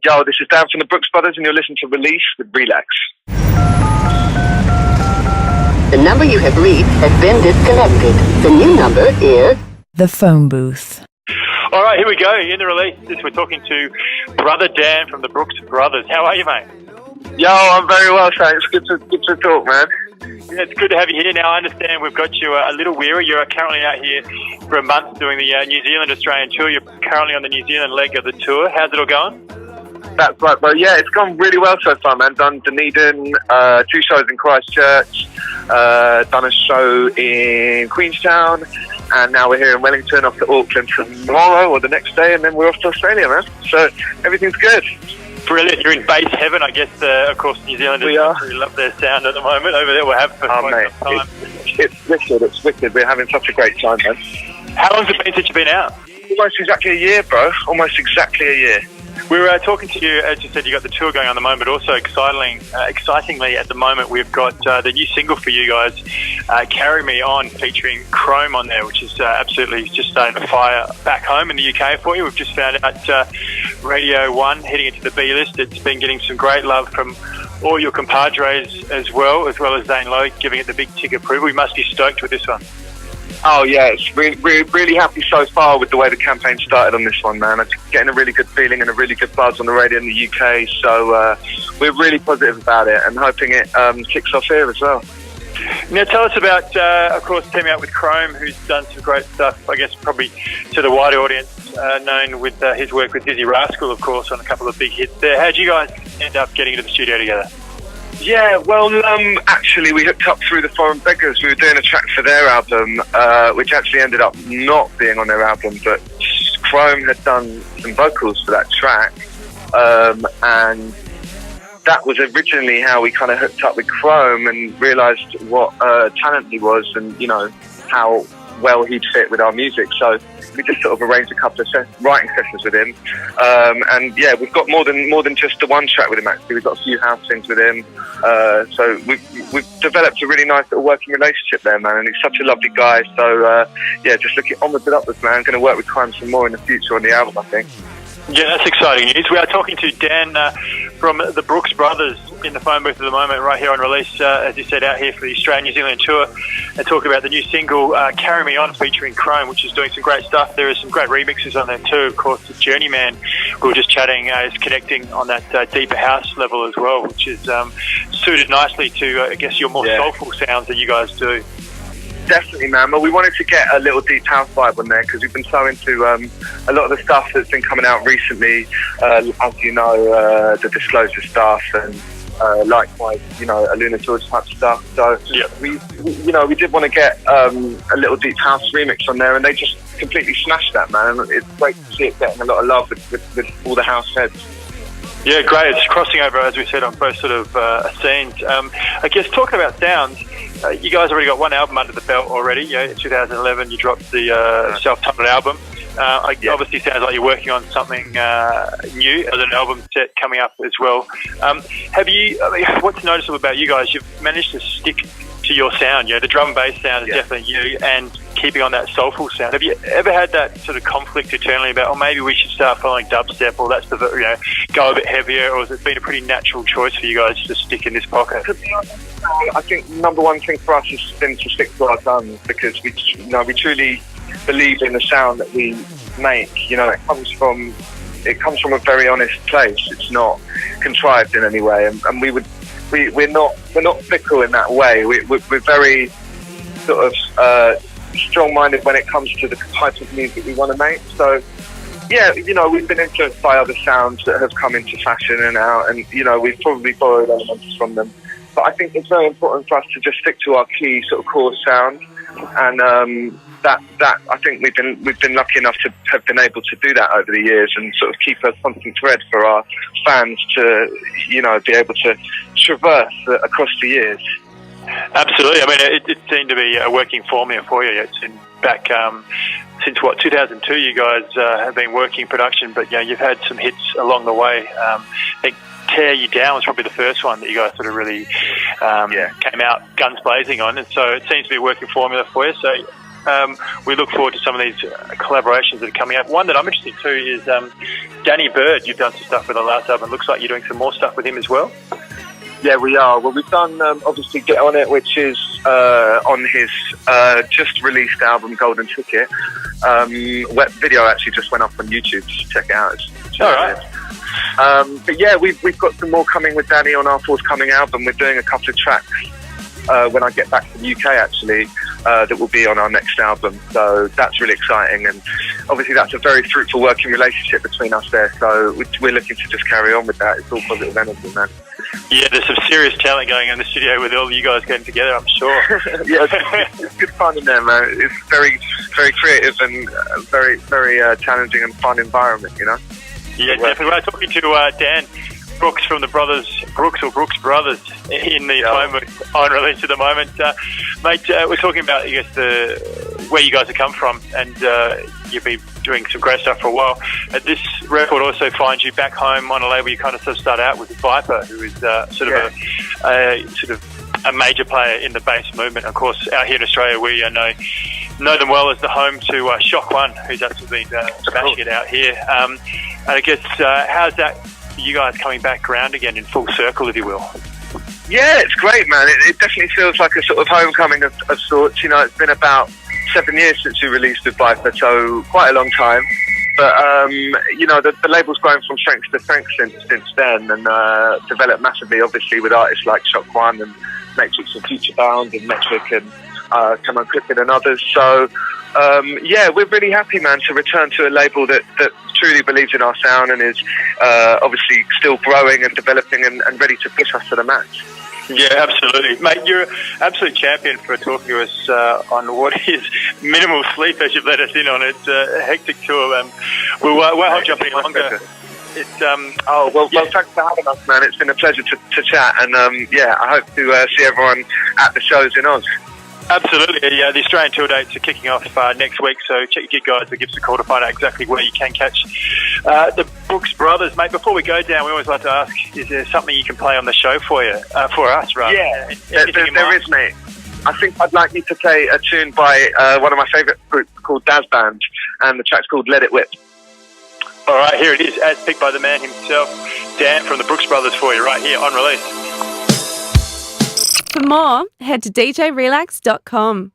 Yo, this is Dan from the Brookes Brothers, and you're listening to Release with Reelax. The number you have reached has been disconnected. The new number is... The phone booth. All right, here we go. In the release, we're talking to Brother Dan from the Brookes Brothers. How are you, mate? Yo, I'm very well, thanks. Good to talk, man. Yeah, it's good to have you here. Now, I understand we've got you a little weary. You're currently out here for a month doing the New Zealand-Australian tour. You're currently on the New Zealand leg of the tour. How's it all going? That's right, bro. Yeah, it's gone really well so far, man. Done Dunedin, 2 shows in Christchurch, done a show in Queenstown, and now we're here in Wellington, off to Auckland tomorrow or the next day, and then we're off to Australia, man. So everything's good. Brilliant. You're in bass heaven, I guess. Of course, New Zealanders really love their sound at the moment over there. We'll have for quite some time. It's wicked. We're having such a great time, man. How long's it been since you've been out? Almost exactly a year, bro. Almost exactly a year. We were talking to you, as you said, you got the tour going on at the moment, but also excitingly at the moment, we've got the new single for you guys, Carry Me On, featuring Chrome on there, which is absolutely just starting to fire back home in the UK for you. We've just found out Radio 1 heading into the B-list. It's been getting some great love from all your compadres as well as Zane Lowe, giving it the big tick approval. We must be stoked with this one. Oh yeah, it's really happy so far with the way the campaign started on this one, man. I'm getting a really good feeling and a really good buzz on the radio in the UK, so we're really positive about it and hoping it kicks off here as well. Now tell us about, of course, teaming up with Chrome, who's done some great stuff, I guess probably to the wider audience, known with his work with Dizzy Rascal, of course, on a couple of big hits there. How'd you guys end up getting into the studio together? Yeah, well, actually, we hooked up through the Foreign Beggars. We were doing a track for their album, which actually ended up not being on their album, but Chrome had done some vocals for that track, and that was originally how we kind of hooked up with Chrome and realised what talent he was and, you know, how well he'd fit with our music. So we just sort of arranged a couple of writing sessions with him, and yeah, we've got more than just the one track with him. Actually, we've got a few house things with him, so we've developed a really nice little working relationship there, man. And he's such a lovely guy. So yeah, just looking onwards and upwards, man. I'm going to work with Crime some more in the future on the album, I think. Yeah, that's exciting news. We are talking to Dan from the Brookes Brothers in the phone booth at the moment, right here on Release, as you said, out here for the Australian-New Zealand tour, and talking about the new single, Carry Me On, featuring Chrome, which is doing some great stuff. There are some great remixes on there too. Of course, the Journeyman, we were just chatting, is connecting on that deeper house level as well, which is suited nicely to, I guess, your more soulful sounds that you guys do. Definitely, man. Well, we wanted to get a little deep house vibe on there because we've been so into a lot of the stuff that's been coming out recently, as you know, the Disclosure stuff, and likewise, you know, a Luna George type stuff. So we did want to get a little deep house remix on there, and they just completely smashed that, man. And it's great to see it getting a lot of love with all the house heads. Yeah, great. It's crossing over, as we said, on both sort of scenes. I guess talking about sounds, you guys already got one album under the belt already. You know, in 2011, you dropped the self-titled album. Obviously, sounds like you're working on something new as an album set coming up as well. What's noticeable about you guys? You've managed to stick to your sound. You know, the drum and bass sound is definitely you, and keeping on that soulful sound. Have you ever had that sort of conflict internally about, oh, maybe we should start following dubstep, or that's go a bit heavier, or has it been a pretty natural choice for you guys to stick in this pocket? To be honest, I think number one thing for us has been to stick to our guns, because we truly believe in the sound that we make. You know, it comes from a very honest place. It's not contrived in any way, and we're not fickle in that way. We're very sort of strong-minded when it comes to the type of music we want to make. So yeah, you know, we've been influenced by other sounds that have come into fashion and out, and you know, we've probably borrowed elements from them. But I think it's very important for us to just stick to our key sort of core sound, and that I think we've been lucky enough to have been able to do that over the years, and sort of keep a constant thread for our fans to, you know, be able to traverse across the years. Absolutely. I mean, it seemed to be a working formula for you. It's been back since 2002. You guys have been working production, but you know, you've had some hits along the way. I think Tear You Down was probably the first one that you guys sort of really came out guns blazing on, and so it seems to be a working formula for you. So We look forward to some of these collaborations that are coming up. One that I'm interested too is Danny Bird. You've done some stuff with the last album. It looks like you're doing some more stuff with him as well. Yeah, we are. Well, we've done, obviously, Get On It, which is on his just released album, Golden Ticket. Video actually just went up on YouTube. Just check it out. All right. But yeah, we've got some more coming with Danny on our forthcoming album. We're doing a couple of tracks when I get back to the UK, actually, that will be on our next album. So that's really exciting. And obviously that's a very fruitful working relationship between us there. So we're looking to just carry on with that. It's all positive energy, man. Yeah, there's some serious talent going on in the studio with all you guys getting together, I'm sure. Yeah, it's good fun in there, man. It's very, very creative and very, very challenging and fun environment, you know? Yeah, definitely. We're talking to Dan Brookes from the Brookes Brothers in the phone booth on release at the moment. Mate, we're talking about, I guess, where you guys have come from, and you've been doing some great stuff for a while. This record also finds you back home on a label you kind of start out with Viper, who is sort of a major player in the bass movement. Of course, out here in Australia, we know them well as the home to Shock One, who's actually been smashing it out here. And I guess, how's that for you guys coming back around again in full circle, if you will? Yeah, it's great, man. It definitely feels like a sort of homecoming of sorts. You know, it's been about 7 years since we released with Viper, so quite a long time. But, you know, the label's grown from strength to strength since then, and developed massively, obviously, with artists like Shock One and Matrix and Future Bound and Metric and Come On Cricket and others. So, yeah, we're really happy, man, to return to a label that truly believes in our sound and is obviously still growing and developing and ready to push us to the max. Yeah, absolutely. Mate, you're an absolute champion for talking to us on what is minimal sleep, as you've let us in on. It's a hectic tour. We won't hold you up any longer. Well, thanks for having us, man. It's been a pleasure to chat, and yeah, I hope to see everyone at the shows in Oz. Absolutely. Yeah, the Australian tour dates are kicking off next week, so check your gig guides or give us a call to find out exactly where you can catch the Brookes Brothers. Mate, before we go down, we always like to ask, is there something you can play on the show for us, right? Yeah, there is, mate. I think I'd like you to play a tune by one of my favourite groups called Daz Band, and the track's called Let It Whip. All right, here it is, as picked by the man himself, Dan from the Brookes Brothers, for you right here on release. For more, head to djrelax.com.